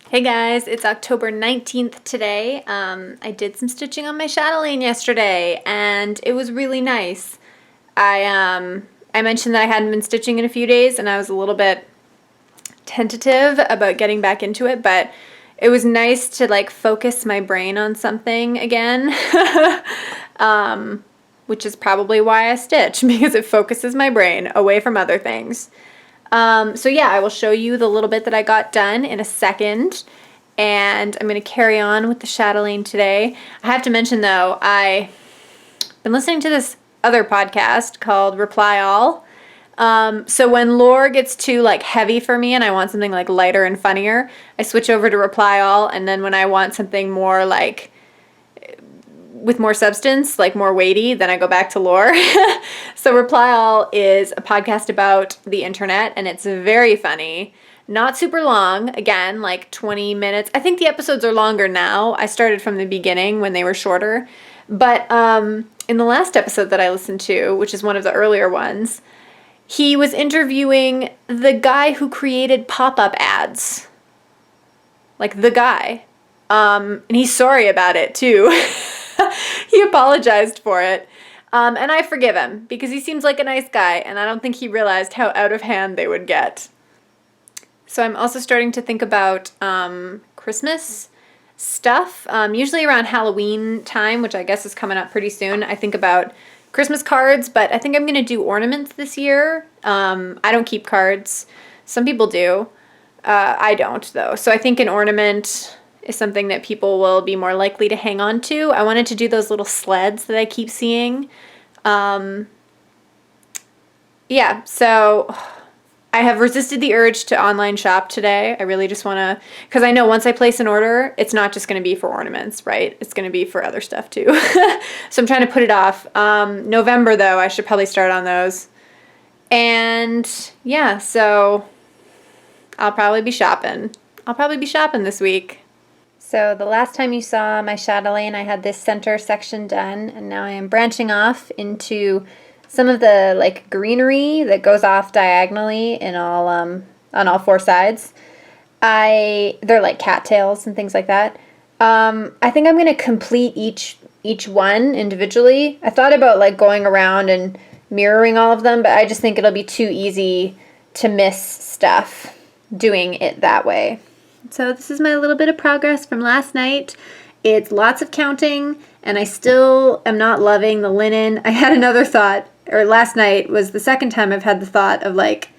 Hey guys, it's October 19th today. I did some stitching on my chatelaine yesterday, and it was really nice. I mentioned that I hadn't been stitching in a few days, and I was a little bit tentative about getting back into it, but it was nice to like focus my brain on something again, which is probably why I stitch, because it focuses my brain away from other things. So yeah, I will show you the little bit that I got done in a second, and I'm going to carry on with the chatelaine today. I have to mention though, I've been listening to this other podcast called Reply All. So when lore gets too like heavy for me and I want something like lighter and funnier, I switch over to Reply All, and then when I want something more like with more substance, like more weighty, then I go back to lore. So Reply All is a podcast about the internet, and it's very funny. Not super long, again, like 20 minutes. I think the episodes are longer now. I started from the beginning when they were shorter. But in the last episode that I listened to, which is one of the earlier ones, he was interviewing the guy who created pop-up ads. Like the guy. And he's sorry about it too. He apologized for it. And I forgive him because he seems like a nice guy, and I don't think he realized how out of hand they would get. So I'm also starting to think about Christmas stuff. Usually around Halloween time, which I guess is coming up pretty soon, I think about Christmas cards, but I think I'm going to do ornaments this year. I don't keep cards. Some people do. I don't, though. So I think an ornament is something that people will be more likely to hang on to. I wanted to do those little sleds that I keep seeing. Yeah, so I have resisted the urge to online shop today. I really just want to, because I know once I place an order, it's not just going to be for ornaments, right? It's going to be for other stuff too. So I'm trying to put it off. November though, I should probably start on those. And yeah, so I'll probably be shopping. This week. So the last time you saw my chatelaine, I had this center section done, and now I am branching off into some of the like greenery that goes off diagonally in all on all four sides. They're like cattails and things like that. I think I'm gonna complete each one individually. I thought about like going around and mirroring all of them, but I just think it'll be too easy to miss stuff doing it that way. So this is my little bit of progress from last night. It's lots of counting, and I still am not loving the linen. I had another thought, or last night was the second time I've had the thought of like,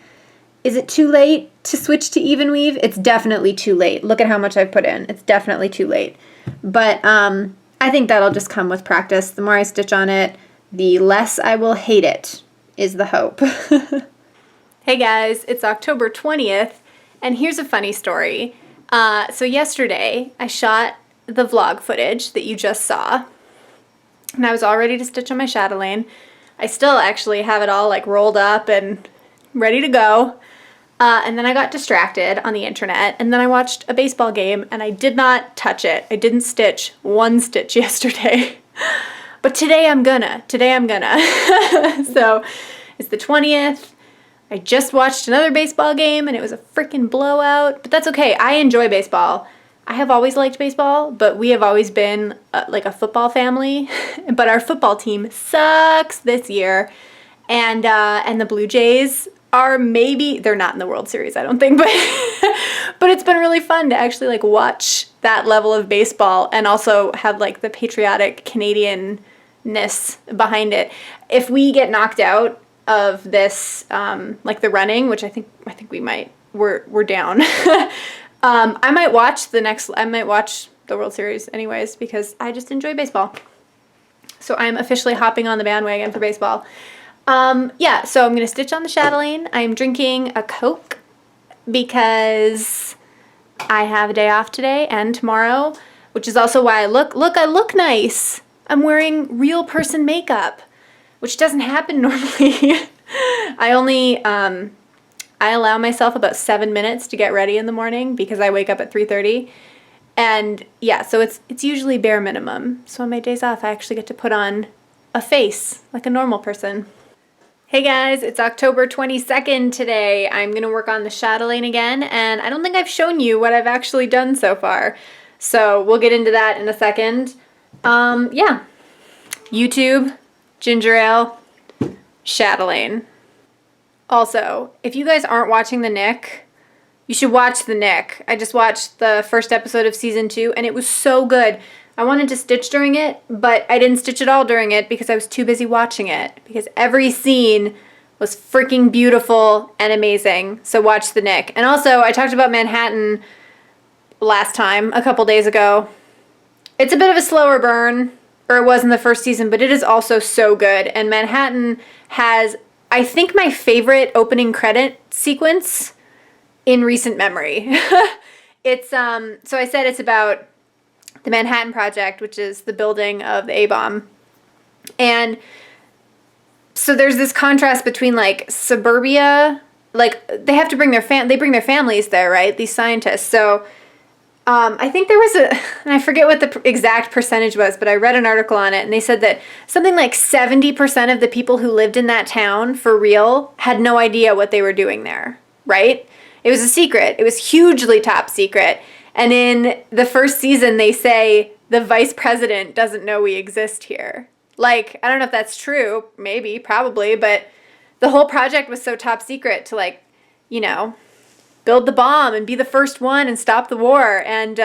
is it too late to switch to even weave? It's definitely too late. Look at how much I've put in. It's definitely too late. But I think that'll just come with practice. The more I stitch on it, the less I will hate it, is the hope. Hey guys, it's October 20th, and here's a funny story. So yesterday, I shot the vlog footage that you just saw, and I was all ready to stitch on my chatelaine. I still actually have it all like rolled up and ready to go. And then I got distracted on the internet, and then I watched a baseball game, and I did not touch it. I didn't stitch one stitch yesterday. But today I'm gonna. So it's the 20th. I just watched another baseball game, and it was a freaking blowout. But that's okay. I enjoy baseball. I have always liked baseball, but we have always been like a football family. But our football team sucks this year. And the Blue Jays are they're not in the World Series, I don't think, but it's been really fun to actually like watch that level of baseball and also have like the patriotic Canadian-ness behind it. If we get knocked out of this, like the running, which I think we might, we're down. I might watch the World Series anyways, because I just enjoy baseball. So I'm officially hopping on the bandwagon for baseball. Yeah, so I'm going to stitch on the chatelaine. I'm drinking a Coke because I have a day off today and tomorrow, which is also why I look nice. I'm wearing real person makeup, which doesn't happen normally. I allow myself about 7 minutes to get ready in the morning because I wake up at 3:30. And yeah, so it's usually bare minimum. So on my days off, I actually get to put on a face like a normal person. Hey guys, it's October 22nd today. I'm gonna work on the chatelaine again, and I don't think I've shown you what I've actually done so far. So we'll get into that in a second. Yeah, YouTube, ginger ale, chatelaine. Also, if you guys aren't watching The Nick, you should watch The Nick. I just watched the first episode of season 2 and it was so good. I wanted to stitch during it, but I didn't stitch at all during it because I was too busy watching it. Because every scene was freaking beautiful and amazing. So watch The Nick. And also, I talked about Manhattan last time, a couple days ago. It's a bit of a slower burn, or it was in the first season, but it is also so good. And Manhattan has, I think, my favorite opening credit sequence in recent memory. It's, so I said it's about the Manhattan Project, which is the building of the A-bomb. And so there's this contrast between like suburbia, like they have to bring they bring their families there, right? These scientists. So I think there was and I forget what the exact percentage was, but I read an article on it and they said that something like 70% of the people who lived in that town for real had no idea what they were doing there, right? It was a secret. It was hugely top secret. And in the first season, they say the vice president doesn't know we exist here. Like, I don't know if that's true. Maybe, probably. But the whole project was so top secret to, like, you know, build the bomb and be the first one and stop the war. And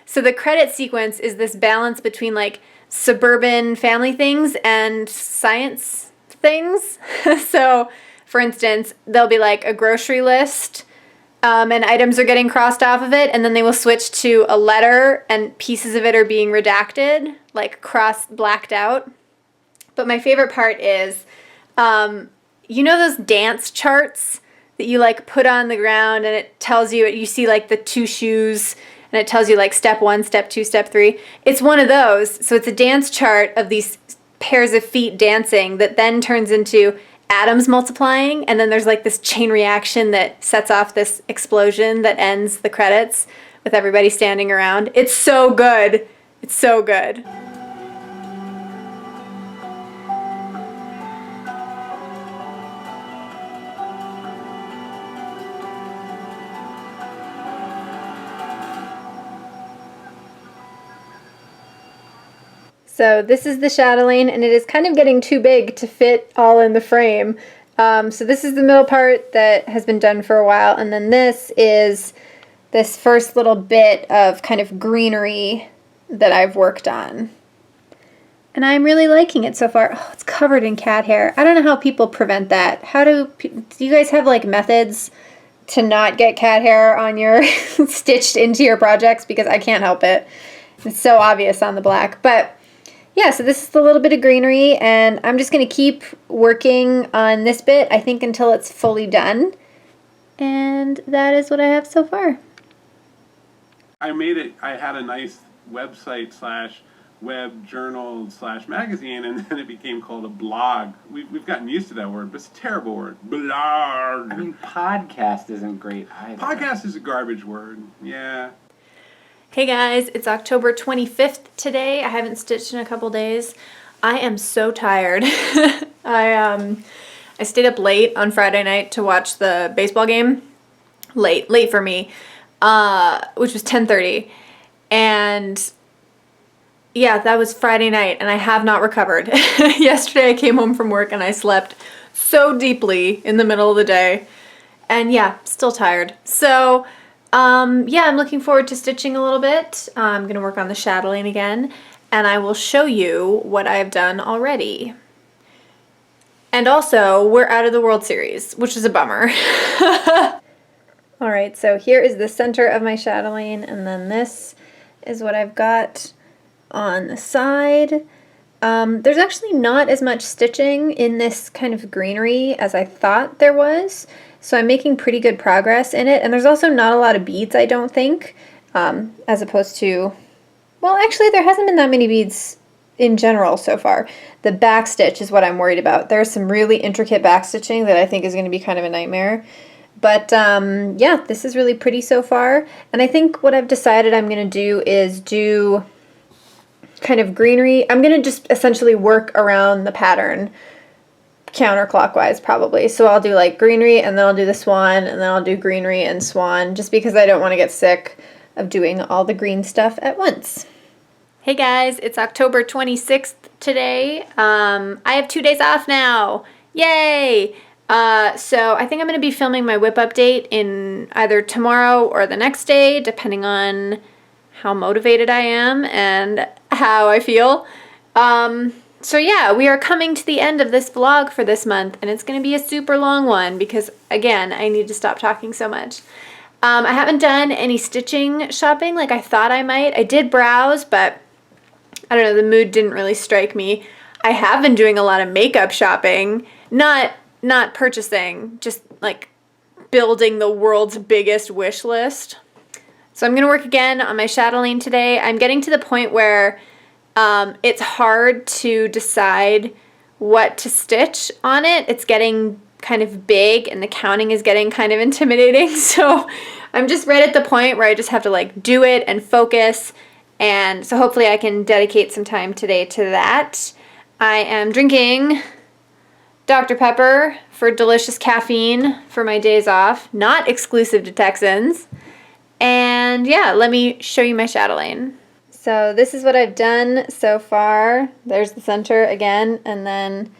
so the credit sequence is this balance between, like, suburban family things and science things. So, for instance, there'll be, like, a grocery list. And items are getting crossed off of it, and then they will switch to a letter, and pieces of it are being redacted, like blacked out. But my favorite part is, you know those dance charts that you like put on the ground, and it tells you, you see like the 2 shoes, and it tells you like step 1, step 2, step 3. It's one of those. So it's a dance chart of these pairs of feet dancing that then turns into atoms multiplying, and then there's like this chain reaction that sets off this explosion that ends the credits with everybody standing around. It's so good. It's so good. So this is the chatelaine, and it is kind of getting too big to fit all in the frame. So this is the middle part that has been done for a while, and then this is this first little bit of kind of greenery that I've worked on. And I'm really liking it so far. Oh, it's covered in cat hair. I don't know how people prevent that. Do you guys have like methods to not get cat hair on your stitched into your projects? Because I can't help it. It's so obvious on the black. But yeah, so this is a little bit of greenery, and I'm just going to keep working on this bit, I think, until it's fully done. And that is what I have so far. I made it, I had a nice website / web journal / magazine, and then it became called a blog. We've gotten used to that word, but it's a terrible word. Blog. I mean, podcast isn't great either. Podcast is a garbage word, yeah. Hey guys, it's October 25th today. I haven't stitched in a couple days. I am so tired. I stayed up late on Friday night to watch the baseball game. Late for me, which was 10:30. And yeah, that was Friday night, and I have not recovered. Yesterday I came home from work and I slept so deeply in the middle of the day. And yeah, still tired. So yeah, I'm looking forward to stitching a little bit. I'm going to work on the chatelaine again, and I will show you what I've done already. And also, we're out of the World Series, which is a bummer. Alright, so here is the center of my chatelaine, and then this is what I've got on the side. There's actually not as much stitching in this kind of greenery as I thought there was, so I'm making pretty good progress in it, and there's also not a lot of beads, I don't think, as opposed to, well, actually there hasn't been that many beads in general so far. The back stitch is what I'm worried about. There's some really intricate back stitching that I think is going to be kind of a nightmare. But yeah, this is really pretty so far. And I think what I've decided I'm going to do is do kind of greenery. I'm going to just essentially work around the pattern counterclockwise probably. So I'll do like greenery, and then I'll do the swan, and then I'll do greenery and swan, just because I don't want to get sick of doing all the green stuff at once. Hey guys, it's October 26th today. I have 2 days off now. Yay! So I think I'm going to be filming my whip update in either tomorrow or the next day, depending on how motivated I am and how I feel. So yeah, we are coming to the end of this vlog for this month, and it's going to be a super long one because, again, I need to stop talking so much. I haven't done any stitching shopping like I thought I might. I did browse, but I don't know, the mood didn't really strike me. I have been doing a lot of makeup shopping, not purchasing, just like building the world's biggest wish list. So I'm going to work again on my chatelaine today. I'm getting to the point where it's hard to decide what to stitch on it. It's getting kind of big, and the counting is getting kind of intimidating. So I'm just right at the point where I just have to like do it and focus. And so hopefully I can dedicate some time today to that. I am drinking Dr. Pepper for delicious caffeine for my days off, not exclusive to Texans. And yeah, let me show you my chatelaine. So this is what I've done so far. There's the center again, and then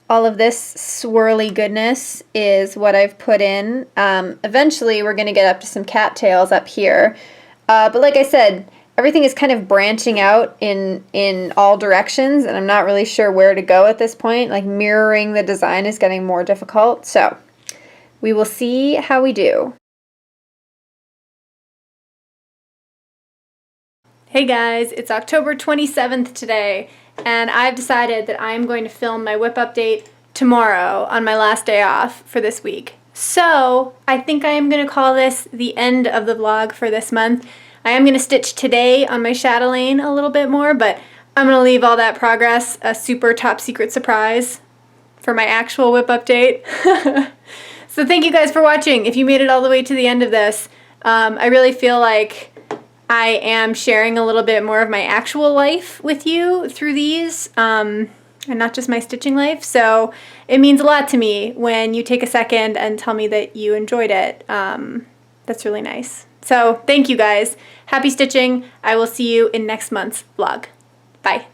all of this swirly goodness is what I've put in. Eventually we're going to get up to some cattails up here. But like I said, everything is kind of branching out in all directions, and I'm not really sure where to go at this point. Like, mirroring the design is getting more difficult, so we will see how we do. Hey guys, it's October 27th today, and I've decided that I'm going to film my whip update tomorrow on my last day off for this week. So I think I am going to call this the end of the vlog for this month. I am going to stitch today on my chatelaine a little bit more, but I'm going to leave all that progress a super top secret surprise for my actual whip update. So thank you guys for watching. If you made it all the way to the end of this, I really feel like I am sharing a little bit more of my actual life with you through these, and not just my stitching life. So it means a lot to me when you take a second and tell me that you enjoyed it. That's really nice. So thank you guys. Happy stitching. I will see you in next month's vlog. Bye.